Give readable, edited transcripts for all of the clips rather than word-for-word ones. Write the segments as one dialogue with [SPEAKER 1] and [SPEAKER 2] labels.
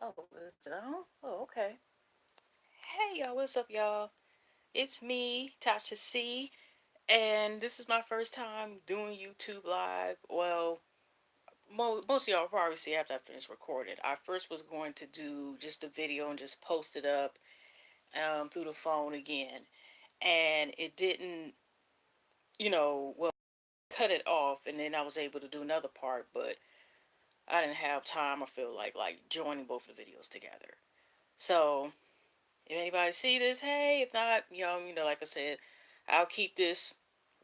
[SPEAKER 1] Oh, is it on? Oh, okay. Hey, y'all, what's up, y'all? It's me, Tasha C, and this is my first time doing YouTube Live. Well, most of y'all will probably see after I finish recording. I first was going to do just a video and just post it up through the phone again, and it didn't, well, cut it off, and then I was able to do another part, but I didn't have time. I feel like joining both of the videos together. So if anybody see this, hey. If not, like I said, I'll keep this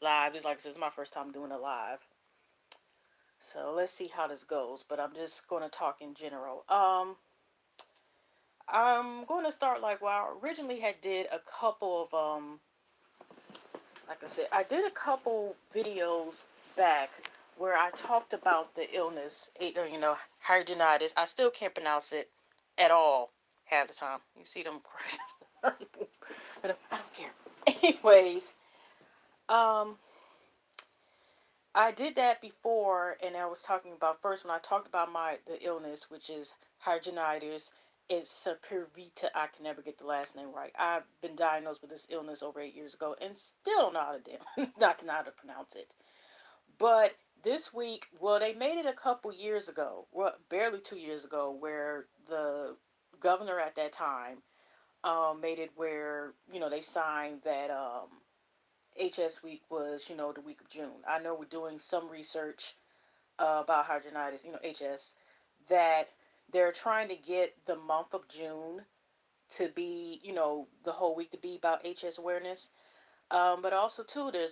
[SPEAKER 1] live. Just like I said, it's my first time doing a live. So let's see how this goes. But I'm just going to talk in general. I'm going to start I originally had did a couple of like I said, I did a couple videos back where I talked about the illness, hydradenitis. I still can't pronounce it at all half the time. You see them, but I don't care. Anyways, um, I did that before, and I was talking about first when I talked about the illness, which is hydradenitis. It's Suppurativa. I can never get the last name right. I've been diagnosed with this illness over 8 years ago, and still don't know how to not to know how to pronounce it. But this week, well, they made it a couple years ago, well, barely 2 years ago, where the governor at that time made it where they signed that HS week was the week of June. I know we're doing some research about hydronitis, HS, that they're trying to get the month of June to be the whole week to be about HS awareness. But also too, there.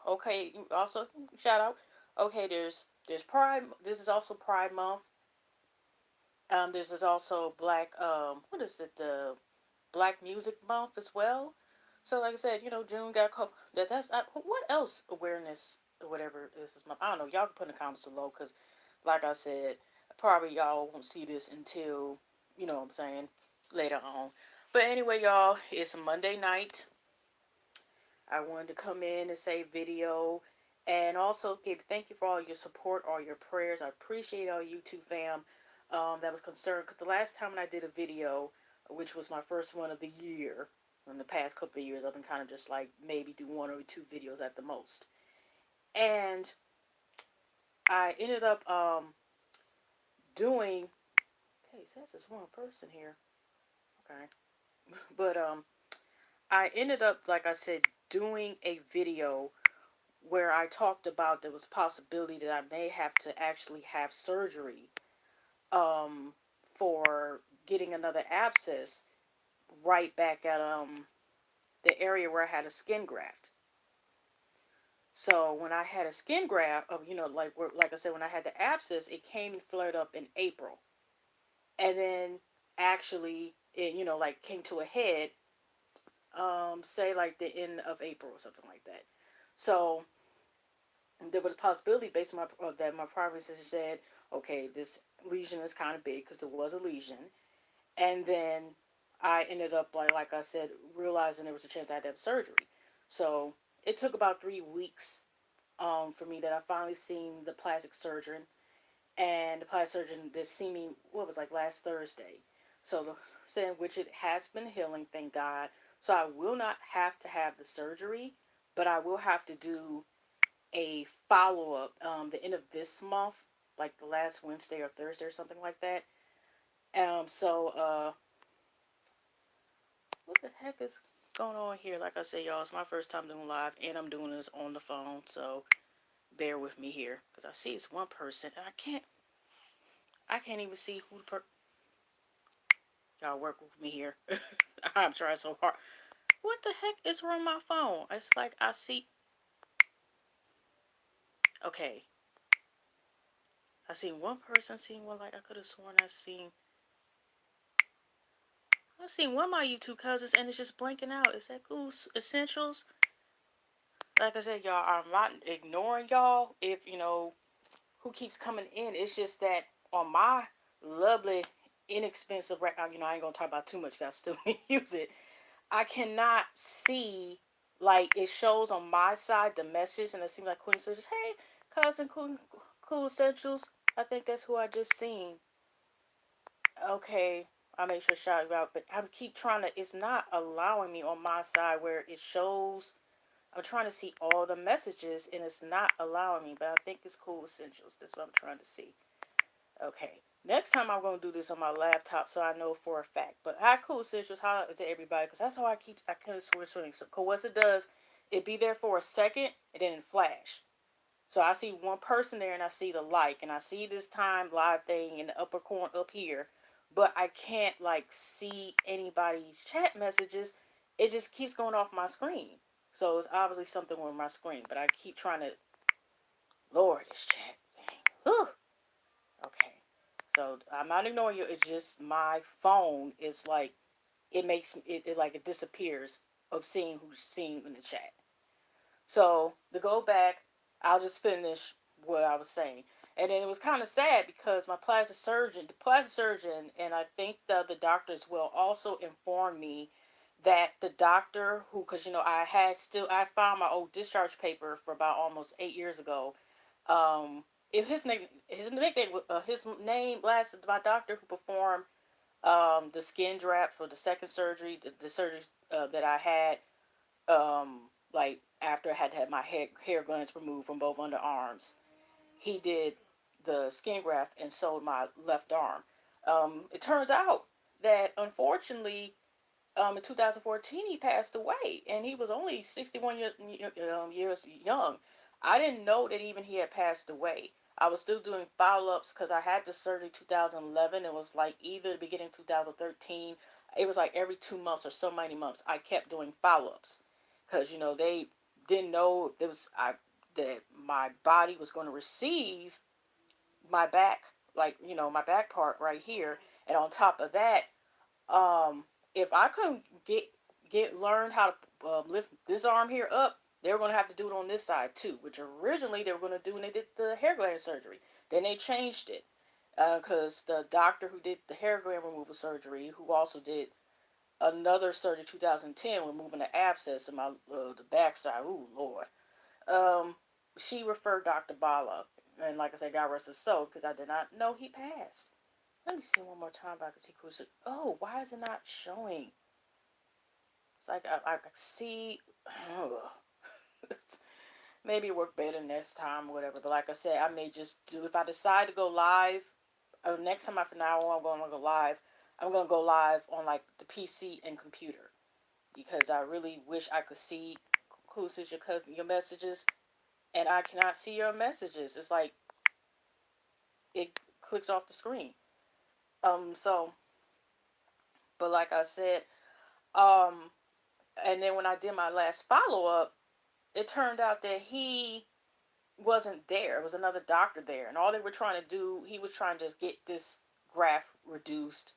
[SPEAKER 1] Okay, also shout out. Okay, there's Pride. This is also Pride Month. This is also Black. What is it? The Black Music Month as well. So like I said, June got a couple. That's what else awareness or whatever is this month. I don't know. Y'all can put in the comments below because, like I said, probably y'all won't see this until what I'm saying later on. But anyway, y'all, it's a Monday night. I wanted to come in and say video and also give thank you for all your support, all your prayers. I appreciate all YouTube fam that was concerned because the last time when I did a video, which was my first one of the year, in the past couple of years, I've been kind of just like maybe do one or two videos at the most. And I ended up doing, okay, so that's just one person here. Okay. But I ended up, like I said, doing a video where I talked about there was a possibility that I may have to actually have surgery um, for getting another abscess right back at the area where I had a skin graft. So when I had a skin graft, like I said, when I had the abscess, it came and flared up in April, and then actually it like came to a head, say like the end of April or something like that. So there was a possibility based on that my primary sister said, okay, this lesion is kind of big because it was a lesion, and then I ended up like I said, realizing there was a chance I had to have surgery. So it took about 3 weeks for me that I finally seen the plastic surgeon, and the plastic surgeon that see me what was like last Thursday. So the saying which it has been healing, thank God. So I will not have to have the surgery, but I will have to do a follow up the end of this month, like the last Wednesday or Thursday or something like that. What the heck is going on here? Like I said, y'all, it's my first time doing live, and I'm doing this on the phone, so bear with me here, because I see it's one person, and I can't even see who y'all work with me here. I'm trying so hard. What the heck is wrong with my phone? It's like I see. Okay, I seen one person. Seen one like I could have sworn I seen one of my YouTube cousins, and it's just blanking out. Is that cool? Essentials? Like I said, y'all, I'm not ignoring y'all. If who keeps coming in, it's just that on my lovely, inexpensive, I ain't gonna talk about too much. Cause I still use it. I cannot see like it shows on my side the message, and it seems like Queen says, "Hey, cousin, cool essentials." I think that's who I just seen. Okay, I'll make sure to shout you out. But I keep trying to. It's not allowing me on my side where it shows. I'm trying to see all the messages and it's not allowing me. But I think it's Cool Essentials. That's what I'm trying to see. Okay. Next time I'm gonna do this on my laptop so I know for a fact. But hi, Cool Essentials, holla to everybody because that's how I kind of switching. So, cool. What it does, it be there for a second and then it flash. So I see one person there and I see the like and I see this time live thing in the upper corner up here, but I can't like see anybody's chat messages. It just keeps going off my screen. So it's obviously something with my screen, but I keep trying to lower this chat thing. Whew. Okay. So I'm not ignoring you. It's just my phone is like it like it disappears of seeing who's seen in the chat. So to go back, I'll just finish what I was saying. And then it was kind of sad because the plastic surgeon, and I think the doctors will also inform me that the doctor who, because I found my old discharge paper for about almost 8 years ago. If his name lasted, my doctor who performed the skin draft for the second surgery, the surgery that I had like after I had to have my hair glands removed from both underarms, he did the skin graft and sewed my left arm. It turns out that unfortunately, in 2014, he passed away, and he was only 61 years young. I didn't know that even he had passed away. I was still doing follow ups because I had the surgery 2011. It was like either the beginning of 2013. It was like every 2 months or so many months. I kept doing follow ups because they didn't know that my body was going to receive my back, like my back part right here, and on top of that, um, if I couldn't get learn how to lift this arm here up, they were going to have to do it on this side too, which originally they were going to do when they did the hair gland surgery. Then they changed it because the doctor who did the hair gland removal surgery, who also did another surgery 2010, removing the abscess in my the backside. Ooh Lord. Um, she referred Dr. Bala, and like I said, God rest his soul, because I did not know he passed. Let me see one more time if I can see Crucial. Oh, why is it not showing? It's like I see. Maybe work better next time or whatever. But like I said, I may just do, if I decide to go live, next time from now on, I'm going to go live. I'm going to go live on like the PC and computer because I really wish I could see Crucial, your messages, and I cannot see your messages. It's like it clicks off the screen. So, but like I said, um, and then when I did my last follow up, it turned out that he wasn't there. It was another doctor there, and all they were trying to do, he was trying to just get this graft reduced,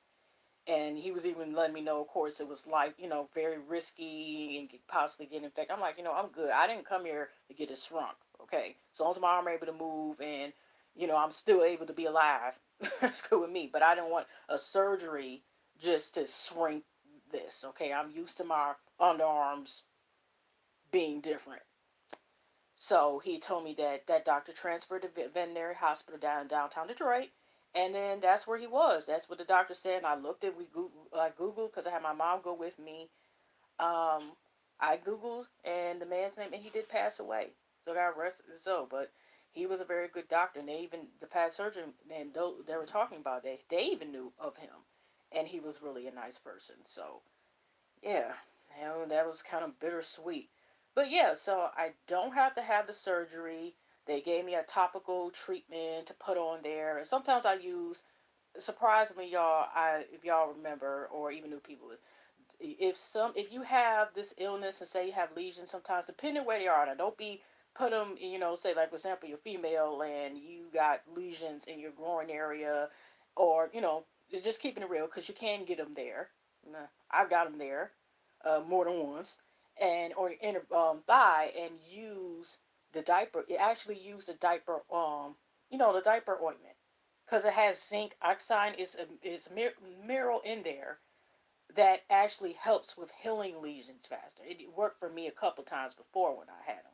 [SPEAKER 1] and he was even letting me know, of course, it was like very risky and possibly get infected. I'm like, I'm good. I didn't come here to get it shrunk. Okay, as long as my arm able to move and I'm still able to be alive, that's good with me. But I didn't want a surgery just to shrink this. Okay, I'm used to my underarms being different. So he told me that that doctor transferred to veterinary hospital down in downtown Detroit, and then that's where he was. That's what the doctor said. And I looked at I googled because I had my mom go with me. Um, I googled and the man's name, and he did pass away. So God rest his soul. But he was a very good doctor, and the past surgeon and they were talking about that, they even knew of him, and he was really a nice person. So yeah, that was kind of bittersweet. But yeah, so I don't have to have the surgery. They gave me a topical treatment to put on there. And sometimes I use, surprisingly, y'all, if y'all remember, or even new people, is if you have this illness and say you have lesions, sometimes depending where they are, now don't be put them, say like for example you're female and you got lesions in your groin area, or just keeping it real because you can get them there. I've got them there, more than once, and or inner thigh, and use the diaper. It actually use the diaper, the diaper ointment, because it has zinc oxide. Is mineral in there that actually helps with healing lesions faster. It worked for me a couple times before when I had them,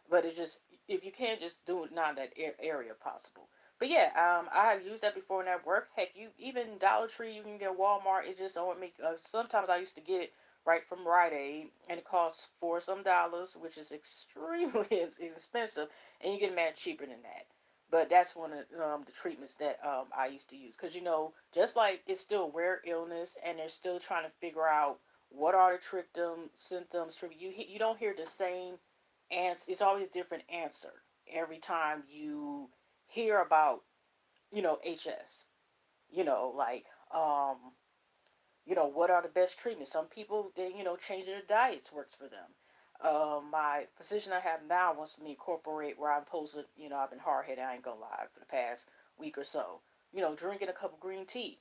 [SPEAKER 1] but it just, if you can't just do it, not in that area possible. But yeah, I have used that before and that worked. Heck, you even Dollar Tree, you can get Walmart. It just don't make. Sometimes I used to get it right from Rite Aid, and it costs four some dollars, which is extremely expensive, and you get it mad cheaper than that. But that's one of the treatments that I used to use because just like it's still rare illness, and they're still trying to figure out what are the symptoms. You don't hear the same answer. It's always different answer every time you hear about HS. You know, like um, what are the best treatments? Some people they changing their diets works for them. My physician I have now wants me to incorporate where I'm supposed to. I've been hard headed. I ain't gonna lie for the past week or so. Drinking a cup of green tea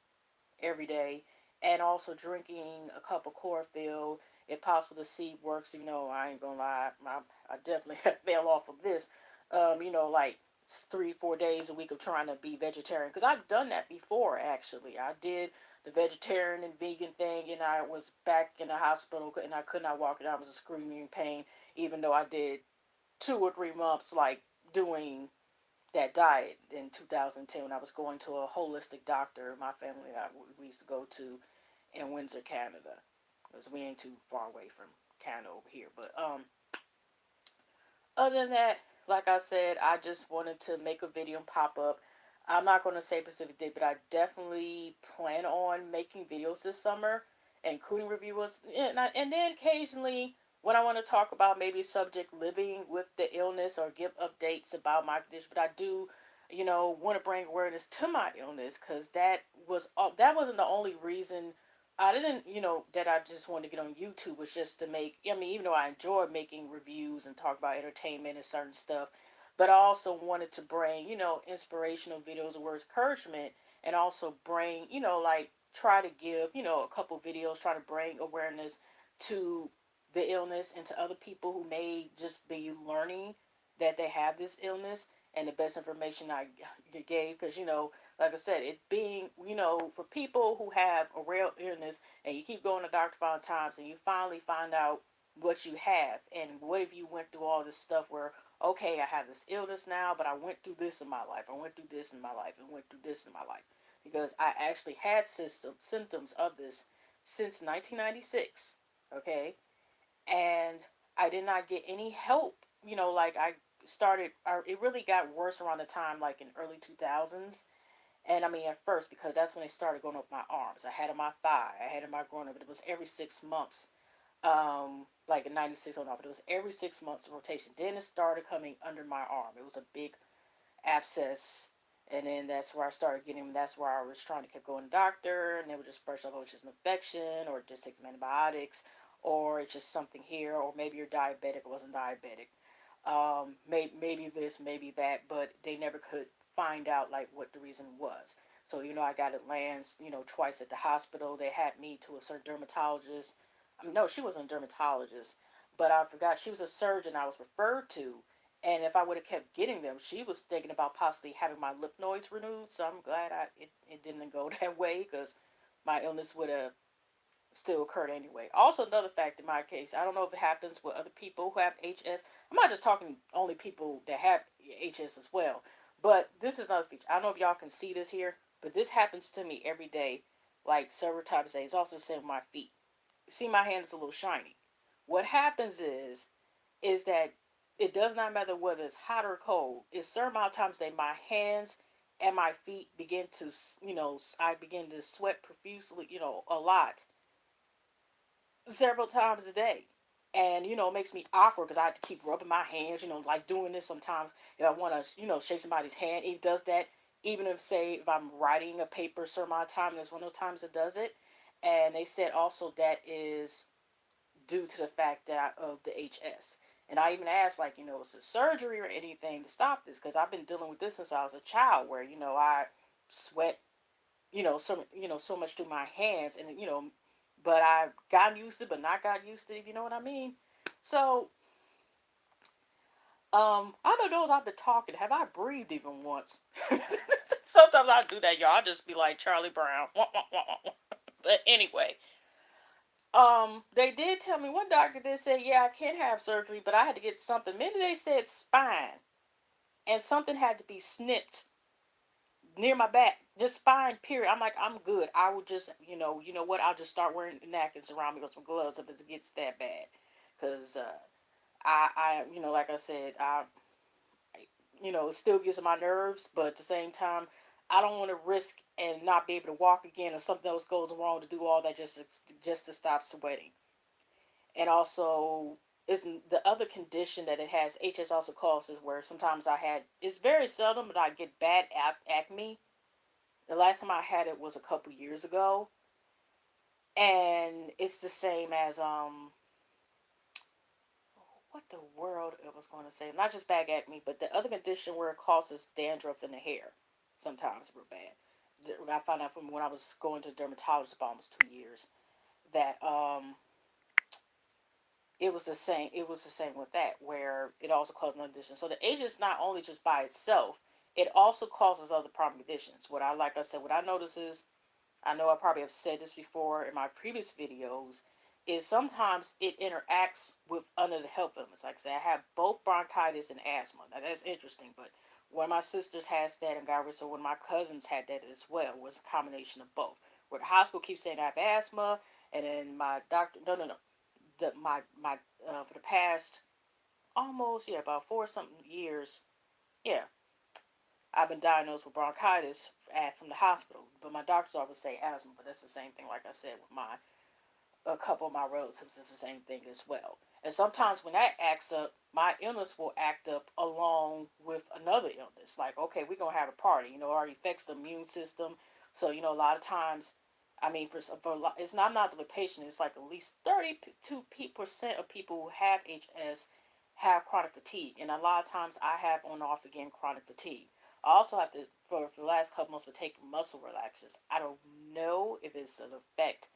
[SPEAKER 1] every day, and also drinking a cup of chlorophyll if possible to see works. I ain't gonna lie, I definitely fell off of this. Like 3 4 days a week of trying to be vegetarian because I've done that before. Actually, I did the vegetarian and vegan thing, and I was back in the hospital and I could not walk, and I was screaming in pain, even though I did 2 or 3 months like doing that diet in 2010 when I was going to a holistic doctor. My family we used to go to in Windsor, Canada, because we ain't too far away from Canada over here. But other than that, like I said, I just wanted to make a video and pop up. I'm not going to say specific date, but I definitely plan on making videos this summer, including reviews, and then occasionally when I want to talk about maybe subject living with the illness or give updates about my condition. But I do, want to bring awareness to my illness because that wasn't the only reason I didn't, that I just wanted to get on YouTube was just to make, I mean, even though I enjoy making reviews and talk about entertainment and certain stuff, but I also wanted to bring, inspirational videos and words of encouragement and also bring, like try to give, a couple videos, try to bring awareness to the illness and to other people who may just be learning that they have this illness and the best information I gave because, like I said, it being, for people who have a real illness and you keep going to doctor five times and you finally find out what you have and what if you went through all this stuff where, okay, I have this illness now, but I went through this in my life. I went through this in my life and went through this in my life because I actually had symptoms of this since 1996, okay? And I did not get any help. Like it really got worse around the time, like in early 2000s, and I mean, at first, because that's when they started going up my arms. I had it in my thigh, I had it in my groin, but it was every 6 months. Like in 96 on off, but it was every 6 months rotation. Then it started coming under my arm. It was a big abscess. And then that's where I started getting, that's where I was trying to keep going to the doctor, and they would just brush off, oh, it's just an infection, or just take some antibiotics, or it's just something here, or maybe you're diabetic, or wasn't diabetic. Maybe this, maybe that, but they never could find out like what the reason was. So I got it lands twice at the hospital. They had me to a certain dermatologist. I mean, no, she wasn't a dermatologist, but I forgot she was a surgeon I was referred to. And if I would have kept getting them, she was thinking about possibly having my lymph nodes renewed. So I'm glad it didn't go that way because my illness would have still occurred anyway. Also, another fact in my case, I don't know if it happens with other people who have HS. I'm not just talking only people that have HS as well, but this is another feature. I don't know if y'all can see this here, but this happens to me every day, like several times a day. It's also the same with my feet. See, my hand is a little shiny. What happens is that it does not matter whether it's hot or cold. It's certain amount of times that my hands and my feet begin to, I begin to sweat profusely, a lot several times a day. And, it makes me awkward because I have to keep rubbing my hands, like doing this sometimes. If I want to, shake somebody's hand, it does that. Even if, say, if I'm writing a paper a certain amount of time, there's one of those times it does it. And they said also that is due to the fact that of the HS. And I even asked, like, is there surgery or anything to stop this? Because I've been dealing with this since I was a child, where I sweat, so much through my hands, and but I've gotten used to it, but not got used to it. If you know what I mean. So, out of those I've been talking, have I breathed even once? Sometimes I do that, y'all. I just be like Charlie Brown. But anyway, they did tell me one doctor did say, yeah, I can have surgery, but I had to get something. Maybe they said spine, and something had to be snipped near my back, just spine. Period. I'm like, I'm good. I will just, you know what? I'll just start wearing napkins around me with some gloves if it gets that bad, because like I said, it still gets on my nerves, but at the same time, I don't want to risk and not be able to walk again, or something else goes wrong to do all that just to stop sweating. And also, is the other condition that it has, HS also causes, where sometimes it's very seldom, but I get bad acne. The last time I had it was a couple years ago, and it's the same as what the world I was going to say, not just bad acne, but the other condition where it causes dandruff in the hair. Sometimes real bad. I found out from when I was going to a dermatologist for almost 2 years that it was the same with that, where it also causes another condition. So the age is not only just by itself, it also causes other problem conditions. Like I said, what I notice is, I know I probably have said this before in my previous videos, is sometimes it interacts with under the health elements. Like I said, I have both bronchitis and asthma. Now that's interesting, but one of my sisters has that and got rid, so one of my cousins had that as well. It was a combination of both. Where the hospital keeps saying I have asthma, and then my doctor, no, my for the past almost, yeah, about 4 something years, yeah, I've been diagnosed with bronchitis from the hospital, but my doctor's office say asthma, but that's the same thing. Like I said, with my a couple of my relatives, it's the same thing as well. And sometimes when that acts up, my illness will act up along with another illness. Like, okay, we're gonna have a party. It already affects the immune system. So a lot of times, I mean, it's not the patient. It's like at least 32% of people who have HS have chronic fatigue, and a lot of times I have on and off again chronic fatigue. I also have to, for the last couple months, been taking muscle relaxers. I don't know if it's an effect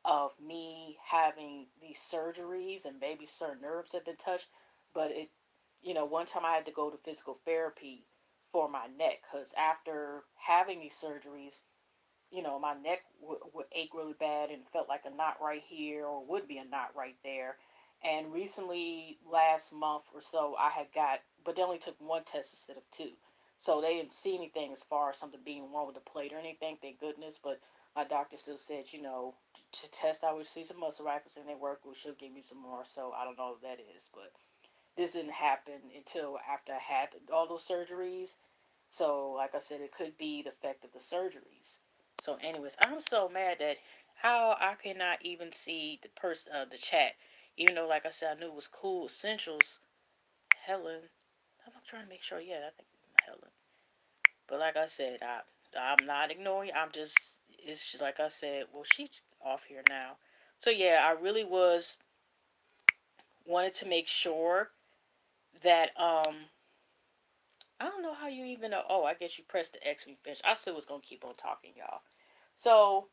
[SPEAKER 1] of me having these surgeries and maybe certain nerves have been touched, but one time I had to go to physical therapy for my neck, because after having these surgeries, my neck would ache really bad and felt like a knot right here, or would be a knot right there. And recently, last month or so, I had got, but they only took one test instead of two. So they didn't see anything as far as something being wrong with the plate or anything, thank goodness. But my doctor still said, to test, I would see some muscle relaxers and they work, well, she'll give me some more. So I don't know what that is, but this didn't happen until after I had all those surgeries. So, like I said, it could be the effect of the surgeries. So, anyways, I'm so mad that how I cannot even see the chat, even though, like I said, I knew it was cool. Essentials, Helen. I'm trying to make sure. Yeah, I think Helen. But like I said, I'm not ignoring. I'm just. It's just like I said. Well, she's off here now. So yeah, I really wanted to make sure that I don't know how you even know. Oh, I guess you pressed the X when you finish. I still was gonna keep on talking, y'all. So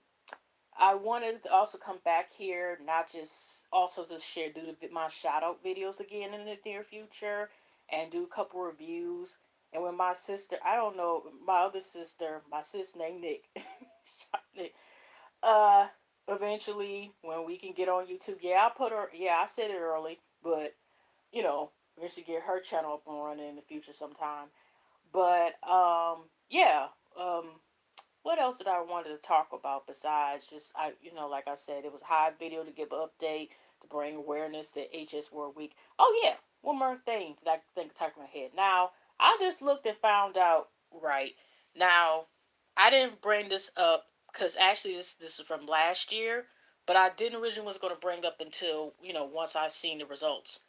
[SPEAKER 1] I wanted to also come back here, not just also to share, my shout out videos again in the near future, and do a couple reviews. And when my sister, I don't know, my sister named Nick, Nick, uh, eventually when we can get on YouTube, yeah, I said it early, but eventually get her channel up and running in the future sometime. But yeah, um, what else did I wanted to talk about besides just like I said, it was a high video to give an update to bring awareness to HS World Week. Oh yeah, one more thing that I think top of my head. Now I just looked and found out right now. I didn't bring this up because actually this is from last year, but I didn't originally was going to bring it up until once I seen the results.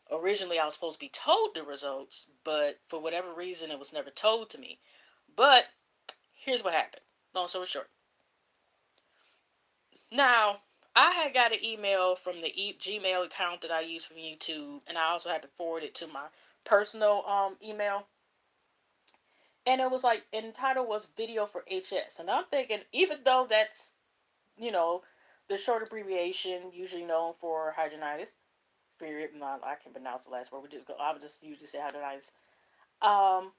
[SPEAKER 1] Originally, I was supposed to be told the results, but for whatever reason, it was never told to me. But here's what happened. Long story short. Now, I had got an email from the Gmail account that I use from YouTube, and I also had to forward it to my personal email. And it was like, and the title was Video for HS. And I'm thinking, even though that's, you know, the short abbreviation usually known for hydronitis, period, I can pronounce the last word. I would just usually say hydronitis. Um,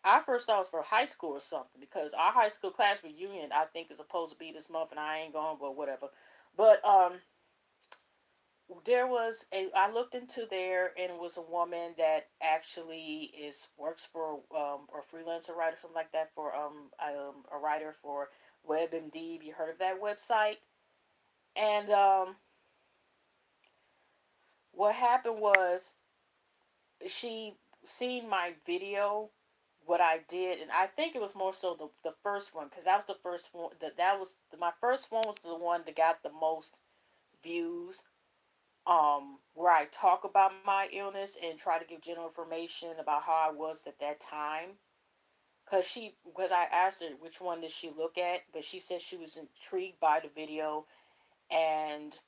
[SPEAKER 1] I first thought it was for high school or something, because our high school class reunion, I think, is supposed to be this month, and I ain't going, but whatever. But I looked into there, and it was a woman that actually is works for or freelancer writer, something like that, for a writer for WebMD. You heard of that website? And what happened was she seen my video, what I did, and I think it was more so the first one, because that was the first one that was my first one, was the one that got the most views, where I talk about my illness and try to give general information about how I was at that time. Because I asked her which one did she look at, but she said she was intrigued by the video, and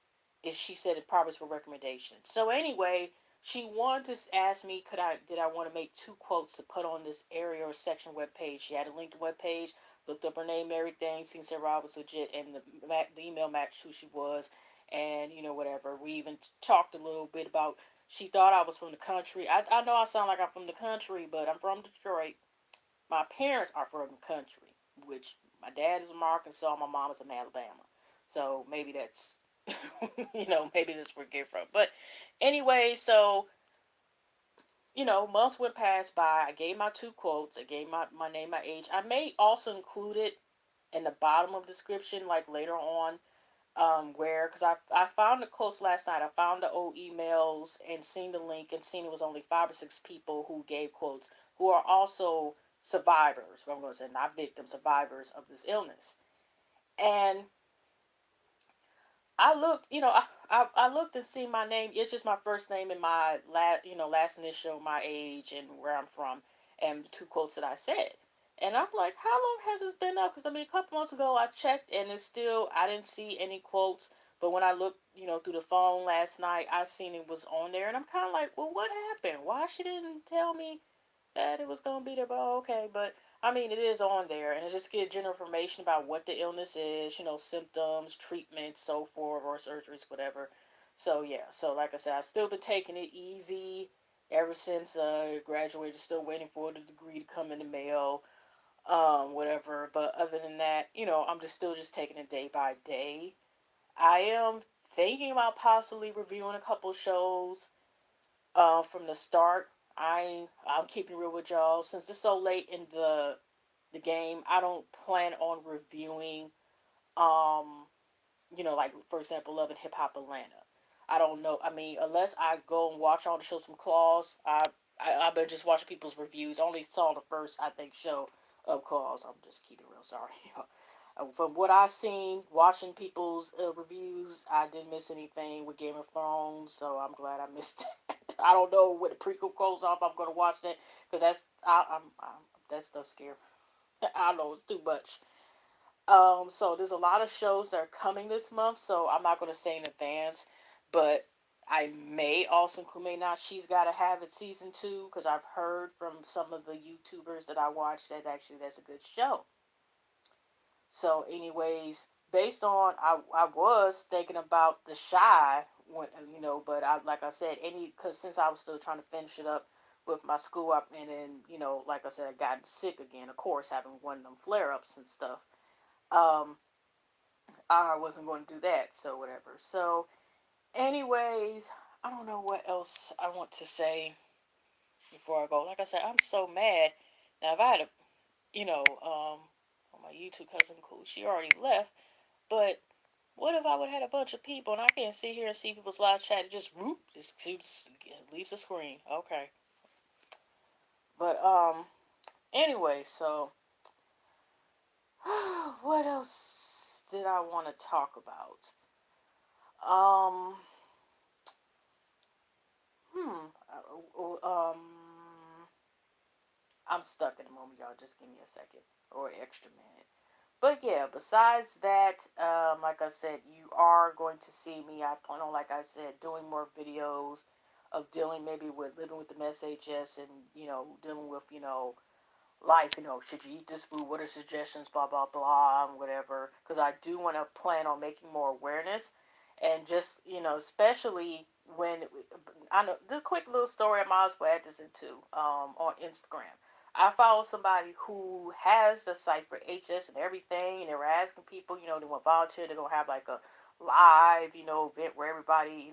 [SPEAKER 1] she said it probably was for recommendation. So anyway, she wanted to ask me, did I want to make two quotes to put on this area or section web page. She had a linked web page, looked up her name and everything, seen Sarah Rob was legit, and the email matched who she was, and whatever. We even talked a little bit about. She thought I was from the country. I know I sound like I'm from the country, but I'm from Detroit. My parents are from the country, which my dad is from Arkansas, my mom is from Alabama. So maybe that's, maybe this where we get from. But anyway, so, months went past by. I gave my two quotes. I gave my name, my age. I may also include it in the bottom of the description, like later on, because I found the quotes last night. I found the old emails and seen the link and seen it was only 5 or 6 people who gave quotes, who are also survivors. What I'm going to say, not victims, survivors of this illness. And I looked, I looked and see my name. It's just my first name and my last initial, my age, and where I'm from, and the two quotes that I said. And I'm like, how long has this been up? Because I mean, a couple months ago I checked, and it's still, I didn't see any quotes. But when I looked, through the phone last night, I seen it was on there, and I'm kind of like, well, what happened? Why she didn't tell me that it was gonna be there? But okay, but I mean, it is on there, and it just gives general information about what the illness is, symptoms, treatment, so forth, or surgeries, whatever. So yeah, so like I said, I've still been taking it easy ever since graduated. Still waiting for the degree to come in the mail, whatever. But other than that, I'm just still just taking it day by day. I am thinking about possibly reviewing a couple shows from the start. I'm keeping real with y'all. Since it's so late in the game, I don't plan on reviewing um like for example Love and Hip Hop Atlanta. I don't know. I mean, unless I go and watch all the shows from Claws, I've been just watching people's reviews. I only saw the first, I think, show of Claws. I'm just keeping real sorry. From what I seen, watching people's reviews, I didn't miss anything with Game of Thrones, so I'm glad I missed that. I don't know what the prequel goes off. I'm gonna watch that because I'm that stuff scary. I don't know, it's too much. So there's a lot of shows that are coming this month, so I'm not gonna say in advance, but I may also may not. She's Gotta Have It season 2, because I've heard from some of the YouTubers that I watch that actually that's a good show. So, anyways, based on I was thinking about The Shy, when but I like I said, because since I was still trying to finish it up with my school up, and then like I said, I got sick again. Of course, having one of them flare ups and stuff. Um, I wasn't going to do that. So whatever. So, anyways, I don't know what else I want to say before I go. Like I said, I'm so mad. Now, if I had a my YouTube cousin, cool, she already left. But what if I would have had a bunch of people and I can't sit here and see people's live chat? It just whoop, just leaves the screen. Okay. But anyway, so what else did I want to talk about? Um, I'm stuck in a moment, y'all. Just give me a second or an extra minute. But yeah, besides that, like I said, you are going to see me. I plan on, like I said, doing more videos of dealing maybe with living with the SHS, and dealing with life. Should you eat this food? What are suggestions? Blah blah blah, and whatever. Because I do want to plan on making more awareness, and just especially when I know this quick little story. I might as well add this into on Instagram. I follow somebody who has the site for HS and everything, and they were asking people, they want volunteer. They're gonna have like a live, event where everybody,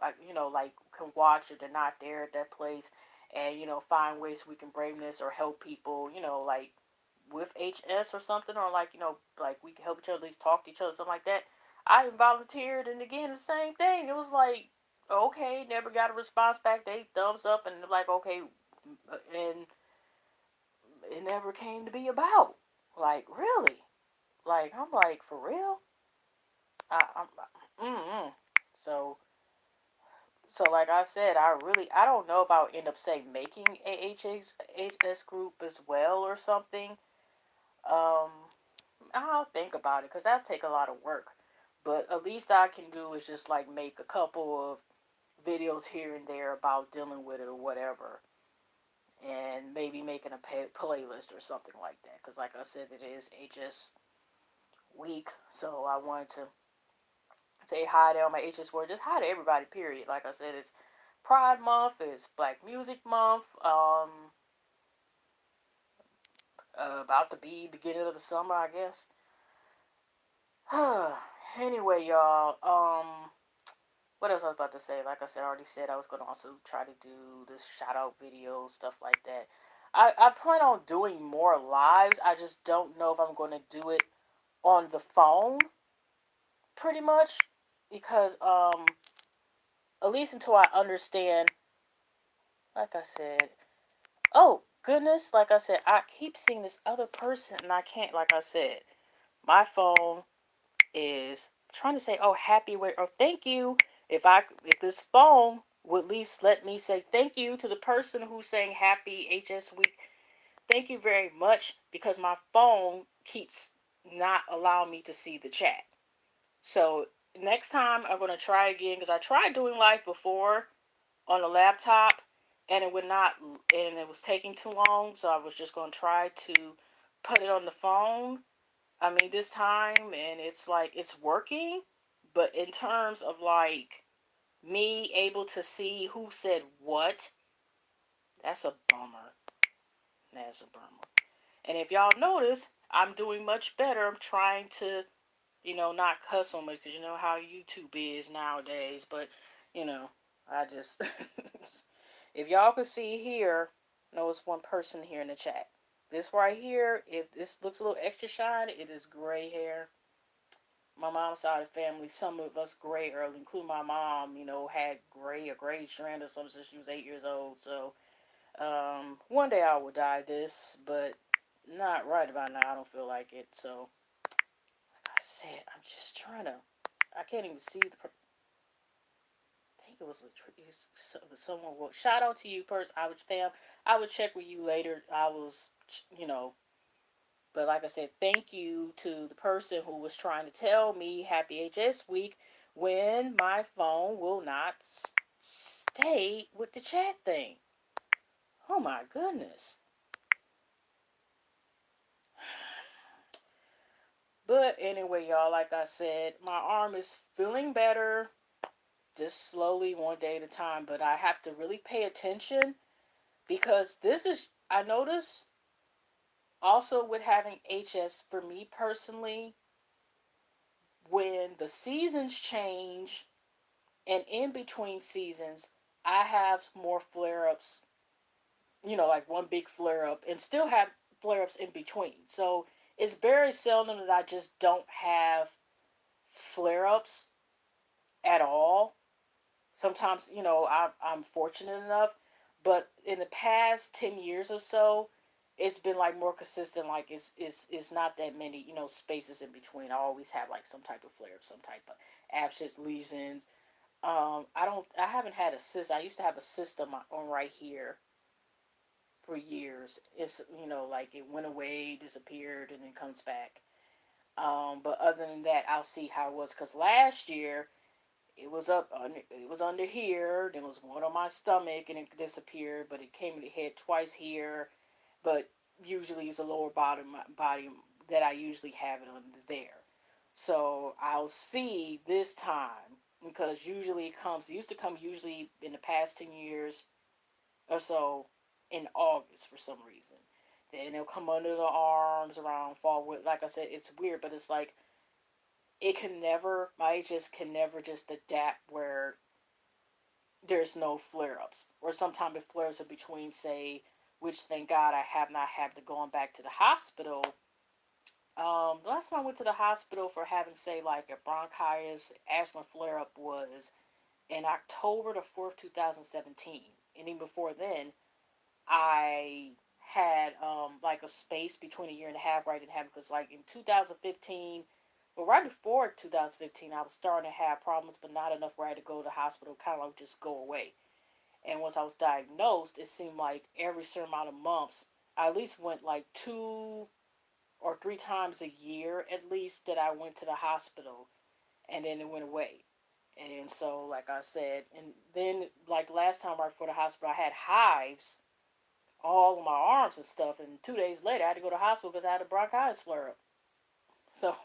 [SPEAKER 1] like can watch if they're not there at that place, and find ways we can bring this or help people, like with HS or something, or like like we can help each other, at least talk to each other, something like that. I volunteered, and again, the same thing. It was like, okay, never got a response back. They thumbs up, and like, okay, and it never came to be about. Like, really? Like, I'm like, for real? I'm. So, so like I said, I don't know if I'll end up say making a HS group as well or something. Um, I'll think about it because that'll take a lot of work. But at least I can do is just like make a couple of videos here and there about dealing with it or whatever, and maybe making a playlist or something like that. Because like I said, it is HS week, so I wanted to say hi to all my HS word, just hi to everybody. Period. Like I said, it's Pride Month, it's Black Music Month. About to be beginning of the summer, I guess. Anyway, y'all. What else I was about to say? Like I said, I already said I was gonna also try to do this shout out video stuff like that. I plan on doing more lives. I just don't know if I'm gonna do it on the phone, pretty much, because at least until I understand. Like I said, oh goodness, like I said, I keep seeing this other person, and I can't. Like I said, my phone is trying to say, "Oh, happy way," or "thank you." If this phone would at least let me say thank you to the person who's saying happy HS week, thank you very much, because my phone keeps not allowing me to see the chat. So next time I'm gonna try again, because I tried doing live before on a laptop, and it would not, and it was taking too long, so I was just going to try to put it on the phone. I mean, this time, and it's like it's working, but in terms of like me able to see who said what, that's a bummer. That's a bummer. And if y'all notice, I'm doing much better. I'm trying to, not cuss so much, because you know how YouTube is nowadays. But, you know, I just, if y'all can see here, no, it's one person here in the chat. This right here, if this looks a little extra shiny, it is gray hair. My mom's side of the family, some of us gray early, including my mom, had a gray strand or something since she was 8 years old. So, one day I will dye this, but not right about now. I don't feel like it. So, like I said, I'm just trying to. I can't even see the. I think it was someone. Well, shout out to you, person. I would fam. I would check with you later. I was, but like I said, thank you to the person who was trying to tell me Happy HS Week when my phone will not stay with the chat thing. Oh my goodness. But anyway, y'all, like I said, my arm is feeling better, just slowly, one day at a time. But I have to really pay attention, because I notice also with having HS, for me personally, when the seasons change and in between seasons, I have more flare ups, like one big flare up, and still have flare ups in between. So it's very seldom that I just don't have flare ups at all. Sometimes, I'm fortunate enough, but in the past 10 years or so, it's been like more consistent. Like it's not that many, spaces in between. I always have like some type of flare up, some type of abscess, lesions. I haven't had a cyst. I used to have a cyst on right here for years. It's, like it went away, disappeared, and then comes back. But other than that, I'll see how it was. Because last year, it was under here. There was one on my stomach, and it disappeared. But it came to the head twice here. But usually it's a lower body that I usually have it under there. So I'll see this time, because usually it used to come usually in the past 10 years or so in August for some reason. Then it'll come under the arms, around fall. Like I said, it's weird, but it's like it can never. My HS can never just adapt where there's no flare ups, or sometimes it flares up between, say, which thank God I have not had to going back to the hospital. The last time I went to the hospital for having, say, like a bronchitis asthma flare up was in October the 4th, 2017. And even before then, I had like a space between a year and a half where I didn't have it, because like in 2015, well, right before 2015, I was starting to have problems, but not enough where I had to go to the hospital, kind of like just go away. And once I was diagnosed, it seemed like every certain amount of months, I at least went like 2 or 3 times a year at least that I went to the hospital, and then it went away. And so, like I said, and then like last time right before the hospital, I had hives all on my arms and stuff. And 2 days later, I had to go to the hospital because I had a bronchitis flare up. So,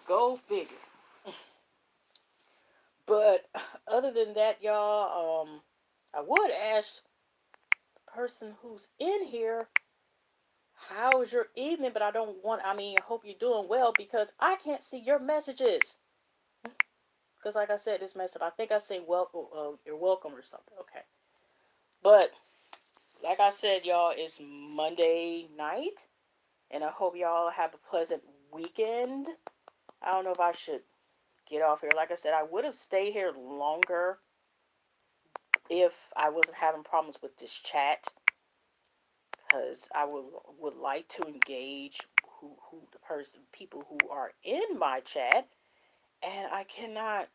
[SPEAKER 1] go figure. But other than that, y'all, I would ask the person who's in here, how was your evening? But I don't want, I mean, I hope you're doing well, because I can't see your messages. Because, like I said, this mess up. I think I say welcome, you're welcome or something. Okay. But, like I said, y'all, it's Monday night. And I hope y'all have a pleasant weekend. I don't know if I should get off here. Like I said, I would have stayed here longer if I wasn't having problems with this chat, because I would like to engage who the person people who are in my chat, and I cannot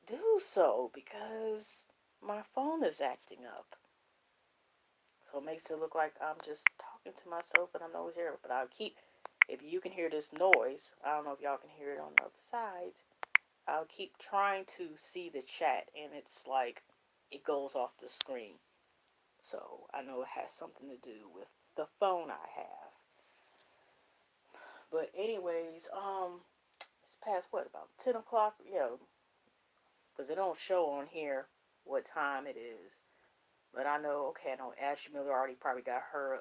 [SPEAKER 1] do so because my phone is acting up. So it makes it look like I'm just talking to myself and I'm always here. But I'll keep, if you can hear this noise, I don't know if y'all can hear it on the other side. I'll keep trying to see the chat, and it's like it goes off the screen. So I know it has something to do with the phone I have. But anyways, it's past what, about 10 o'clock? Yeah, because it don't show on here what time it is. But I know, okay, I know Ashley Miller already probably got her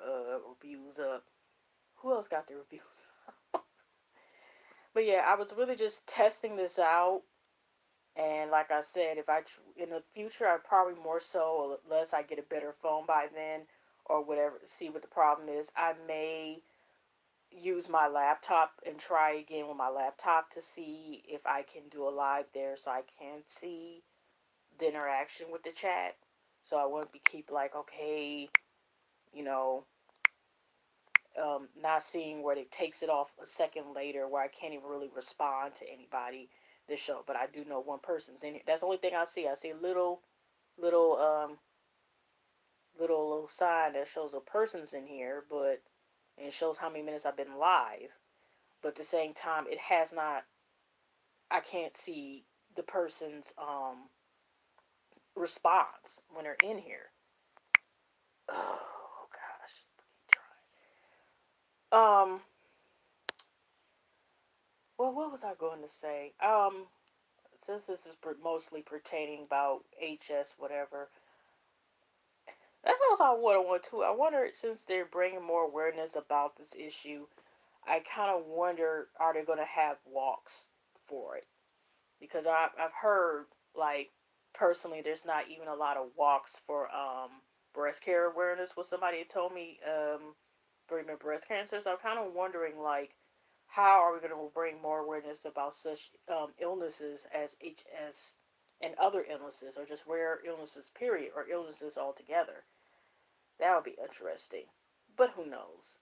[SPEAKER 1] reviews up. Who else got their reviews? But yeah, I was really just testing this out. And like I said, if I in the future, I probably more so, unless I get a better phone by then or whatever, see what the problem is, I may use my laptop and try again with my laptop to see if I can do a live there, so I can see the interaction with the chat. So I won't be keep like, okay, you know, not seeing where it takes it off a second later where I can't even really respond to anybody this show. But I do know one person's in here. That's the only thing I see. I see a little little sign that shows a person's in here, but and it shows how many minutes I've been live. But at the same time, it has not. I can't see the person's response when they're in here. Oh gosh, keep trying. Well, what was I going to say? Since this is mostly pertaining about HS, whatever. That's also what I want to. I wonder, since they're bringing more awareness about this issue, I kind of wonder, are they going to have walks for it? Because I've heard, like, personally, there's not even a lot of walks for breast care awareness. What somebody told me bring breast cancer. So I'm kind of wondering, like, how are we going to bring more awareness about such illnesses as HS and other illnesses, or just rare illnesses, period, or illnesses altogether? That would be interesting. But who knows?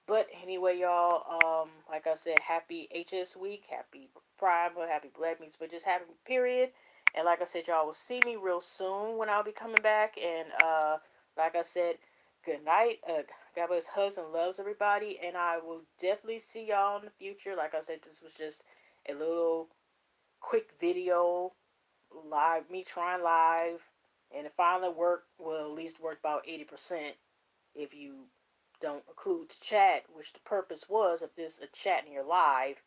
[SPEAKER 1] But anyway, y'all, like I said, happy HS week, happy Pride, happy Black Meats, but just happy period. And like I said, y'all will see me real soon when I'll be coming back. And like I said, good night. God bless, hugs and loves everybody. And I will definitely see y'all in the future. Like I said, this was just a little quick video, live, me trying live. And it finally worked, well, at least worked about 80% if you don't include chat, which the purpose was of this a chat in your live.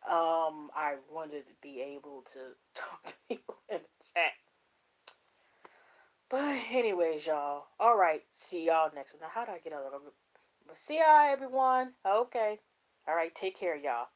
[SPEAKER 1] I wanted to be able to talk to people in the chat. But Anyways, y'all. All right. See y'all next one. Now, how do I get out of it? See y'all, everyone. Okay. All right. Take care, y'all.